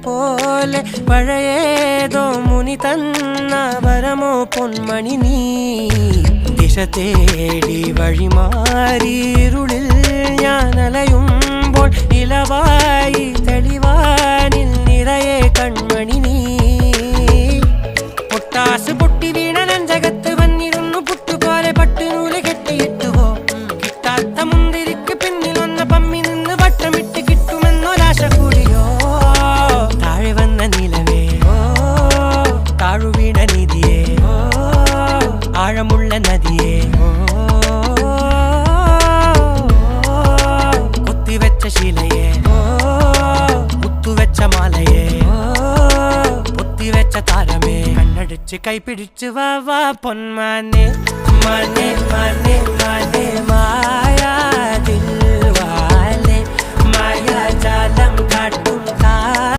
പോലെ പഴയേതോ മുനി തന്ന വരമോ പൊന്മണി നീ ദിശ തേടി വഴിമാറിയിരുളിൽ ഞാൻ അലയുമ്പോൾ ഇലവായി തെളിവാനിൽ നിറയെ കൺമണി നീ പൊട്ടാസ് പൊട്ടി വീണ നെഞ്ചകത്ത് വന്നിരുന്നു പുട്ടുപോലെ പട്ടുനൂല് കെട്ടിയിട്ടുവോ കിട്ടാത്ത മുന്തിരിക്ക് പിന്നിൽ വന്ന പമ്മി നിന്ന് വട്ടമിട്ട് കിട്ടുമെന്നൊരാശ കൂടിയോ താഴെ വന്ന നിലവേ താഴു വീണ നിധിയേ ആഴമുള്ള നദിയേ കൊത്തിവെച്ച ശിലയേ മുത്തുവെച്ച മാലയേ പൊത്തിവെച്ച താരമേ കണ്ണടിച്ച് കൈപിടിച്ച് വാ വാ പൊന്മാനെ മാനെ മാനെ മാനെ മായാ ദിൽവാലെ മായാജാലം കാട്ടു